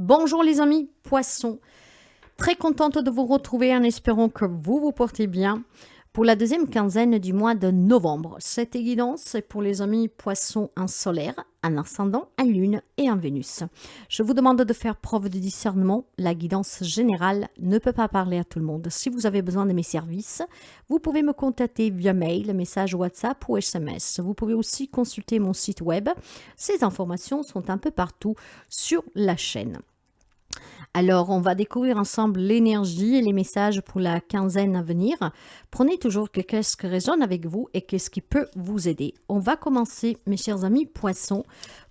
Bonjour les amis poissons, très contente de vous retrouver en espérant que vous vous portez bien pour la deuxième quinzaine du mois de novembre. Cette guidance est pour les amis poissons en solaire, en ascendant, en lune et en Vénus. Je vous demande de faire preuve de discernement. La guidance générale ne peut pas parler à tout le monde. Si vous avez besoin de mes services, vous pouvez me contacter via mail, message WhatsApp ou SMS. Vous pouvez aussi consulter mon site web. Ces informations sont un peu partout sur la chaîne. Alors, on va découvrir ensemble l'énergie et les messages pour la quinzaine à venir. Prenez toujours qu'est-ce qui résonne avec vous et qu'est-ce qui peut vous aider. On va commencer, mes chers amis poissons,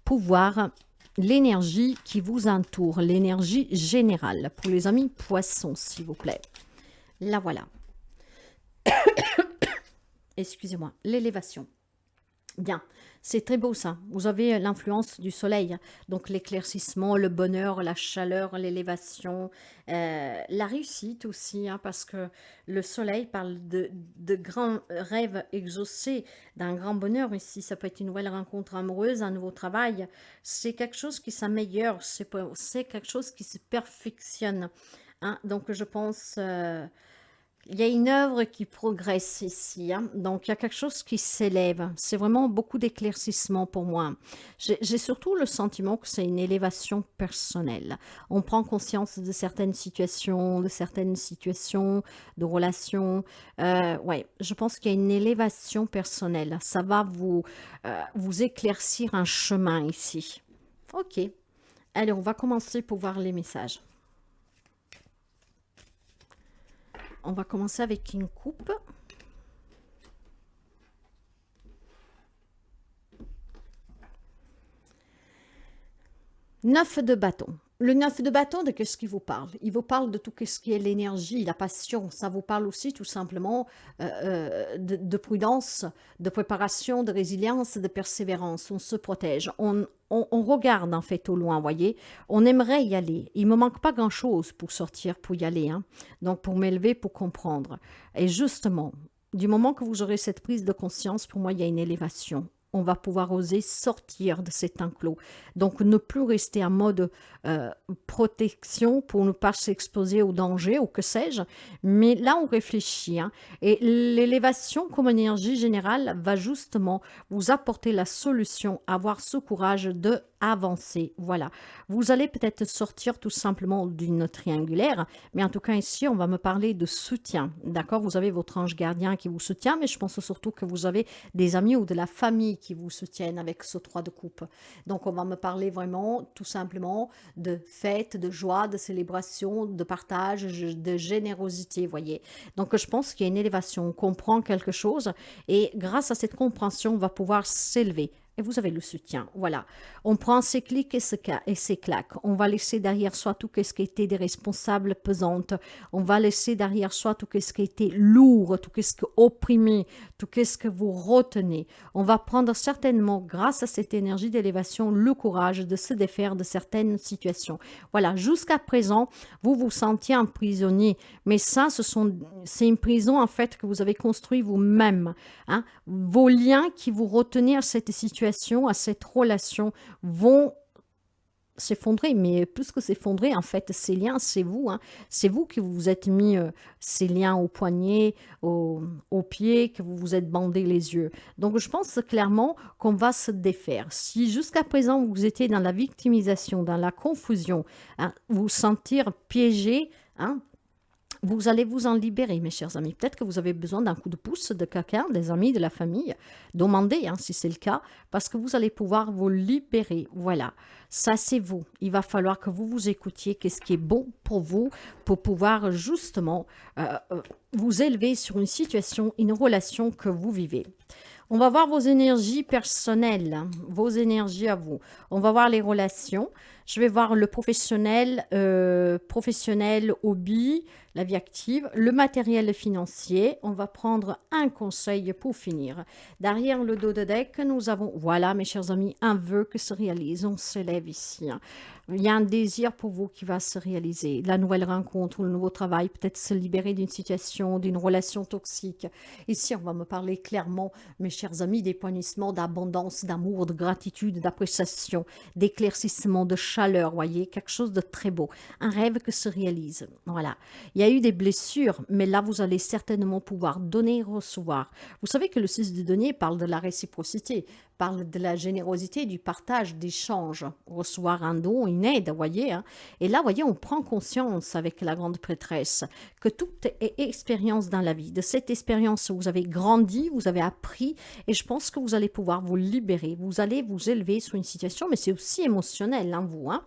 pour voir l'énergie qui vous entoure, l'énergie générale. Pour les amis poissons, s'il vous plaît. La voilà. Excusez-moi, l'élévation. Bien, c'est très beau ça. Vous avez l'influence du soleil, donc l'éclaircissement, le bonheur, la chaleur, l'élévation, la réussite aussi, hein, parce que le soleil parle de grands rêves exaucés, d'un grand bonheur ici. Ça peut être une nouvelle rencontre amoureuse, un nouveau travail. C'est quelque chose qui s'améliore, c'est quelque chose qui se perfectionne, hein. Donc je pense... il y a une œuvre qui progresse ici, hein. Donc il y a quelque chose qui s'élève. C'est vraiment beaucoup d'éclaircissement pour moi. J'ai surtout le sentiment que c'est une élévation personnelle. On prend conscience de certaines situations, de relations. Ouais, je pense qu'il y a une élévation personnelle. Ça va vous éclaircir un chemin ici. Ok. Allez, on va commencer pour voir les messages. On va commencer avec une coupe. Neuf de bâton. Le 9 de bâton, de qu'est-ce qu'il vous parle? Il vous parle de tout ce qui est l'énergie, la passion. Ça vous parle aussi tout simplement de prudence, de préparation, de résilience, de persévérance. On se protège. On regarde en fait au loin, voyez. On aimerait y aller. Il ne me manque pas grand-chose pour sortir, pour y aller, hein. Donc pour m'élever, pour comprendre. Et justement, du moment que vous aurez cette prise de conscience, pour moi, il y a une élévation. On va pouvoir oser sortir de cet enclos. Donc, ne plus rester en mode protection pour ne pas s'exposer au danger ou que sais-je. Mais là, on réfléchit, hein. Et l'élévation comme énergie générale va justement vous apporter la solution, avoir ce courage de avancer. Voilà. Vous allez peut-être sortir tout simplement d'une triangulaire, mais en tout cas ici, on va me parler de soutien. D'accord? Vous avez votre ange gardien qui vous soutient, mais je pense surtout que vous avez des amis ou de la famille qui vous soutiennent avec ce 3 de coupe. Donc, on va me parler vraiment tout simplement de fête, de joie, de célébration, de partage, de générosité, voyez. Donc, je pense qu'il y a une élévation, on comprend quelque chose et grâce à cette compréhension, on va pouvoir s'élever. Et vous avez le soutien, voilà. On prend ses clics et ses claques. On va laisser derrière soi tout ce qui était des responsables pesantes. On va laisser derrière soi tout ce qui était lourd, tout ce qui est opprimé, tout ce que vous retenez. On va prendre certainement, grâce à cette énergie d'élévation, le courage de se défaire de certaines situations. Voilà, jusqu'à présent, vous vous sentiez un prisonnier. Mais ça, c'est une prison en fait que vous avez construit vous-même, hein. Vos liens qui vous retenaient à cette situation, à cette relation, vont s'effondrer, mais plus que s'effondrer, en fait, ces liens, c'est vous, hein. C'est vous qui vous êtes mis ces liens au poignet, au pied, que vous vous êtes bandé les yeux. Donc, je pense clairement qu'on va se défaire. Si jusqu'à présent, vous étiez dans la victimisation, dans la confusion, hein, vous sentir piégé, hein, vous allez vous en libérer, mes chers amis. Peut-être que vous avez besoin d'un coup de pouce de quelqu'un, des amis, de la famille. Demandez, hein, si c'est le cas, parce que vous allez pouvoir vous libérer. Voilà, ça c'est vous. Il va falloir que vous vous écoutiez, qu'est-ce qui est bon pour vous, pour pouvoir justement vous élever sur une situation, une relation que vous vivez. On va voir vos énergies personnelles, hein, vos énergies à vous. On va voir les relations. Je vais voir le professionnel, hobby, la vie active, le matériel financier. On va prendre un conseil pour finir. Derrière le dos de deck, nous avons, voilà mes chers amis, un vœu que se réalise. On s'élève ici, hein. Il y a un désir pour vous qui va se réaliser. La nouvelle rencontre ou le nouveau travail, peut-être se libérer d'une situation, d'une relation toxique. Ici, on va me parler clairement, mes chers amis, d'épanouissement, d'abondance, d'amour, de gratitude, d'appréciation, d'éclaircissement, de chaleur, voyez, quelque chose de très beau. Un rêve que se réalise. Voilà. Il y a eu des blessures, mais là, vous allez certainement pouvoir donner et recevoir. Vous savez que le 6 de denier parle de la réciprocité, parle de la générosité, du partage, d'échange. Recevoir un don, une aide, voyez, hein. Et là, voyez, on prend conscience avec la grande prêtresse que tout est expérience dans la vie. De cette expérience, vous avez grandi, vous avez appris, et je pense que vous allez pouvoir vous libérer. Vous allez vous élever sur une situation, mais c'est aussi émotionnel, hein, vous, hein.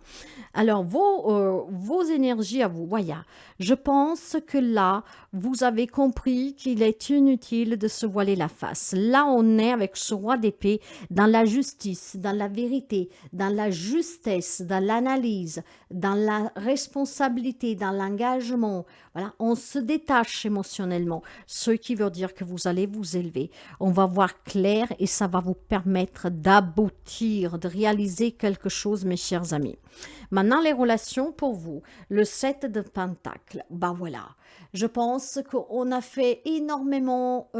Alors, vos énergies à vous, voyez, je pense que là, vous avez compris qu'il est inutile de se voiler la face. Là, on est avec ce roi d'épée dans la justice, dans la vérité, dans la justesse, dans l'analyse, dans la responsabilité, dans l'engagement. Voilà, on se détache émotionnellement, ce qui veut dire que vous allez vous élever. On va voir clair et ça va vous permettre d'aboutir, de réaliser quelque chose, mes chers amis. Maintenant, les relations pour vous. Le 7 de Pentacle, bah voilà. Je pense qu'on a fait énormément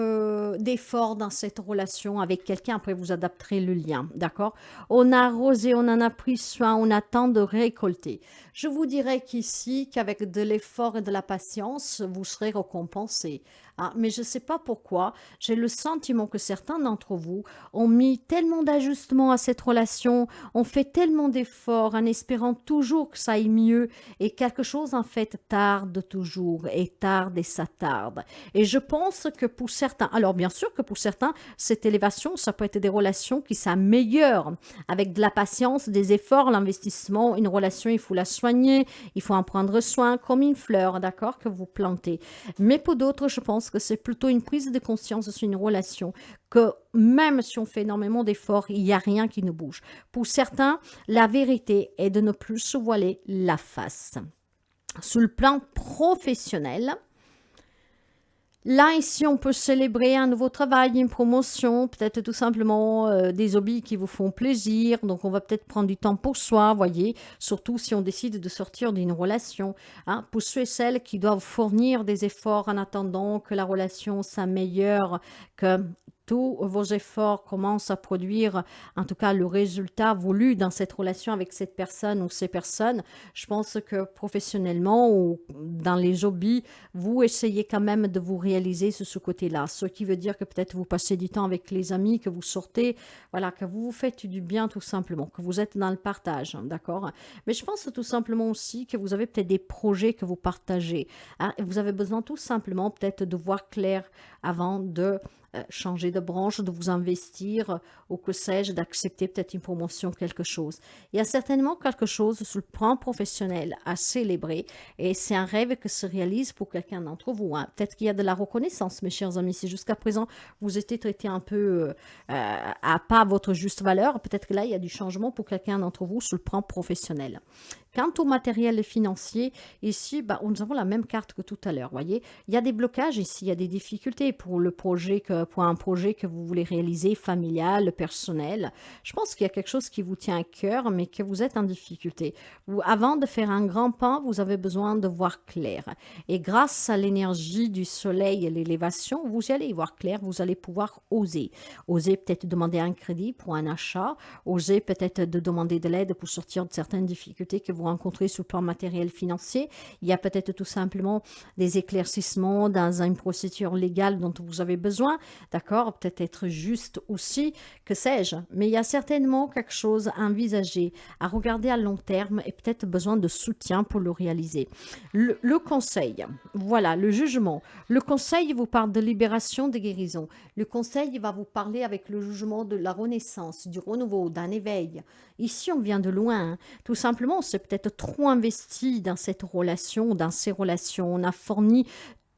d'efforts dans cette relation avec quelqu'un. Après, vous adapterez le lien, d'accord? On a arrosé, on en a pris soin, on attend de récolter. Je vous dirais qu'ici, qu'avec de l'effort et de la patience, vous serez récompensé. Ah, mais je ne sais pas pourquoi, j'ai le sentiment que certains d'entre vous ont mis tellement d'ajustements à cette relation, ont fait tellement d'efforts en espérant toujours que ça aille mieux et quelque chose en fait tarde toujours et tarde et ça tarde. Et je pense que pour certains, alors bien sûr que pour certains, cette élévation, ça peut être des relations qui s'améliorent avec de la patience, des efforts, l'investissement. Une relation, il faut la soigner, il faut en prendre soin comme une fleur, d'accord, que vous plantez. Mais pour d'autres, je pense que c'est plutôt une prise de conscience sur une relation, que même si on fait énormément d'efforts, il n'y a rien qui ne bouge. Pour certains, la vérité est de ne plus se voiler la face. Sur le plan professionnel, là, ici, on peut célébrer un nouveau travail, une promotion, peut-être tout simplement des hobbies qui vous font plaisir. Donc, on va peut-être prendre du temps pour soi, voyez, surtout si on décide de sortir d'une relation. Hein. Pour ceux et celles qui doivent fournir des efforts en attendant que la relation s'améliore, que tous vos efforts commencent à produire, en tout cas, le résultat voulu dans cette relation avec cette personne ou ces personnes. Je pense que professionnellement ou dans les hobbies, vous essayez quand même de vous réaliser sur ce côté-là. Ce qui veut dire que peut-être vous passez du temps avec les amis, que vous sortez, voilà, que vous vous faites du bien tout simplement, que vous êtes dans le partage, hein, d'accord? Mais je pense tout simplement aussi que vous avez peut-être des projets que vous partagez. Hein, et vous avez besoin tout simplement peut-être de voir clair avant de changer de branche, de vous investir ou que sais-je, d'accepter peut-être une promotion, quelque chose. Il y a certainement quelque chose sur le plan professionnel à célébrer et c'est un rêve que se réalise pour quelqu'un d'entre vous. Hein. Peut-être qu'il y a de la reconnaissance, mes chers amis. Si jusqu'à présent, vous étiez traité un peu à pas votre juste valeur, peut-être que là, il y a du changement pour quelqu'un d'entre vous sur le plan professionnel. Quant au matériel financier, ici, nous avons la même carte que tout à l'heure, voyez. Il y a des blocages ici, il y a des difficultés pour un projet que vous voulez réaliser, familial, personnel. Je pense qu'il y a quelque chose qui vous tient à cœur, mais que vous êtes en difficulté. Avant de faire un grand pas, vous avez besoin de voir clair. Et grâce à l'énergie du soleil et l'élévation, vous allez y voir clair, vous allez pouvoir oser. Oser peut-être demander un crédit pour un achat, oser peut-être de demander de l'aide pour sortir de certaines difficultés que vous rencontrez sur le plan matériel financier. Il y a peut-être tout simplement des éclaircissements dans une procédure légale dont vous avez besoin, d'accord, peut-être être juste aussi, que sais-je, mais il y a certainement quelque chose à envisager, à regarder à long terme et peut-être besoin de soutien pour le réaliser. Le conseil, voilà, le jugement. Le conseil vous parle de libération, de guérison. Le conseil va vous parler avec le jugement de la renaissance, du renouveau, d'un éveil. Ici, on vient de loin. Hein. Tout simplement, on s'est peut-être trop investi dans cette relation, dans ces relations. On a fourni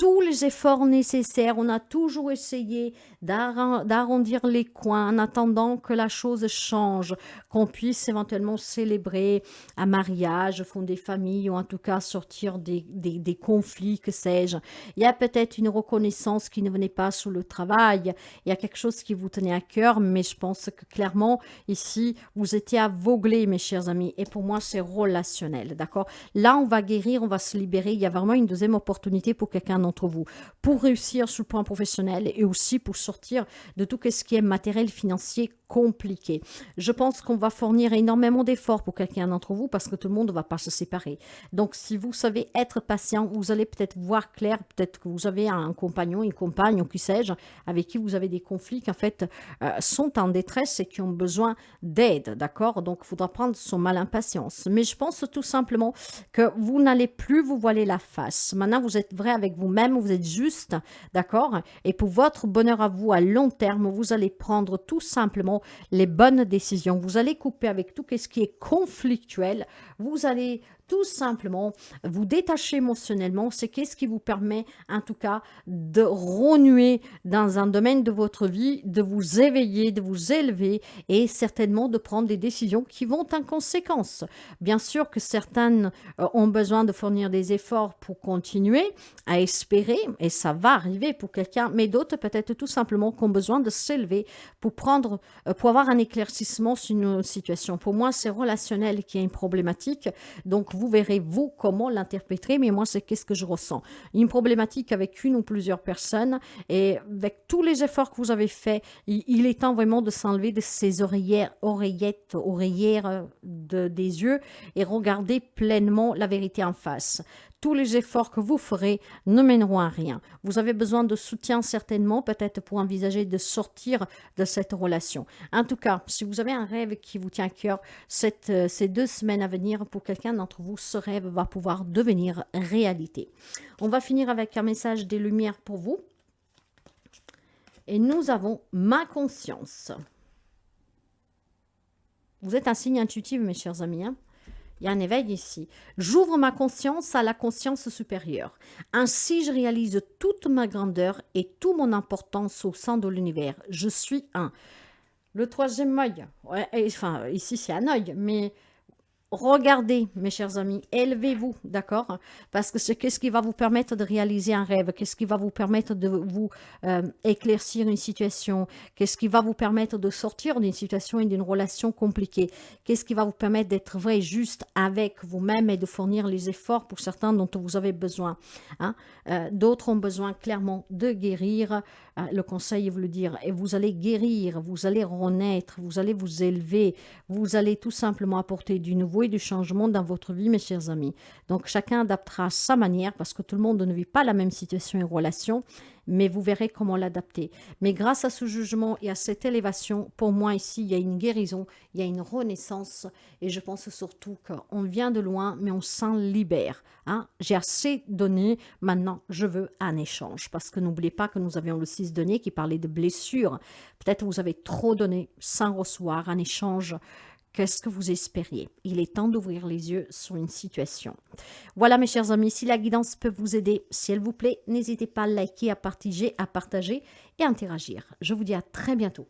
tous les efforts nécessaires. On a toujours essayé d'arrondir les coins en attendant que la chose change, qu'on puisse éventuellement célébrer un mariage, fonder famille ou en tout cas sortir des conflits, que sais-je. Il y a peut-être une reconnaissance qui ne venait pas sous le travail. Il y a quelque chose qui vous tenait à cœur, mais je pense que clairement, ici, vous étiez aveuglés, mes chers amis. Et pour moi, c'est relationnel, d'accord? Là, on va guérir, on va se libérer. Il y a vraiment une deuxième opportunité pour quelqu'un d'entre vous, pour réussir sur le plan professionnel et aussi pour sortir de tout ce qui est matériel, financier, compliqué. Je pense qu'on va fournir énormément d'efforts pour quelqu'un d'entre vous parce que tout le monde ne va pas se séparer. Donc, si vous savez être patient, vous allez peut-être voir clair, peut-être que vous avez un compagnon, une compagne, ou qui sais-je, avec qui vous avez des conflits qui, en fait, sont en détresse et qui ont besoin d'aide, d'accord? Donc, il faudra prendre son mal en patience. Mais je pense tout simplement que vous n'allez plus vous voiler la face. Maintenant, vous êtes vrai avec vous-même, vous êtes juste, d'accord? Et pour votre bonheur à vous, à long terme, vous allez prendre tout simplement les bonnes décisions. Vous allez couper avec tout ce qui est conflictuel. Vous allez tout simplement vous détacher émotionnellement. C'est ce qui vous permet, en tout cas, de renouer dans un domaine de votre vie, de vous éveiller, de vous élever et certainement de prendre des décisions qui vont en conséquence. Bien sûr que certaines ont besoin de fournir des efforts pour continuer à espérer, et ça va arriver pour quelqu'un, mais d'autres peut-être tout simplement qui ont besoin de s'élever pour pour avoir un éclaircissement sur une situation. Pour moi, c'est relationnel qui est une problématique. Donc, vous verrez, vous, comment l'interpréter, mais moi, c'est ce que je ressens. Une problématique avec une ou plusieurs personnes, et avec tous les efforts que vous avez faits, il est temps vraiment de s'enlever de ces oreillettes, des yeux et regarder pleinement la vérité en face. Tous les efforts que vous ferez ne mèneront à rien. Vous avez besoin de soutien certainement, peut-être pour envisager de sortir de cette relation. En tout cas, si vous avez un rêve qui vous tient à cœur, ces 2 semaines à venir, pour quelqu'un d'entre vous, ce rêve va pouvoir devenir réalité. On va finir avec un message des Lumières pour vous. Et nous avons ma conscience. Vous êtes un signe intuitif, mes chers amis, hein? Il y a un éveil ici. J'ouvre ma conscience à la conscience supérieure. Ainsi, je réalise toute ma grandeur et toute mon importance au sein de l'univers. Je suis un. Le 3e œil, ouais, enfin, ici c'est un œil, mais regardez, mes chers amis, élevez-vous, d'accord? Parce que c'est ce qui va vous permettre de réaliser un rêve, qu'est-ce qui va vous permettre de vous éclaircir une situation, qu'est-ce qui va vous permettre de sortir d'une situation et d'une relation compliquée, qu'est-ce qui va vous permettre d'être vrai, juste avec vous-même et de fournir les efforts pour certains dont vous avez besoin. Hein? D'autres ont besoin clairement de guérir, le conseil est vous le dire, et vous allez guérir, vous allez renaître, vous allez vous élever, vous allez tout simplement apporter du nouveau et du changement dans votre vie, mes chers amis. Donc, chacun adaptera à sa manière parce que tout le monde ne vit pas la même situation et relation, mais vous verrez comment l'adapter. Mais grâce à ce jugement et à cette élévation, pour moi ici, il y a une guérison, il y a une renaissance et je pense surtout qu'on vient de loin, mais on s'en libère. Hein? J'ai assez donné, maintenant je veux un échange parce que n'oubliez pas que nous avions le 6 denier qui parlait de blessures. Peut-être vous avez trop donné sans recevoir un échange. Qu'est-ce que vous espériez? Il est temps d'ouvrir les yeux sur une situation. Voilà mes chers amis, si la guidance peut vous aider, si elle vous plaît, n'hésitez pas à liker, à partager et à interagir. Je vous dis à très bientôt.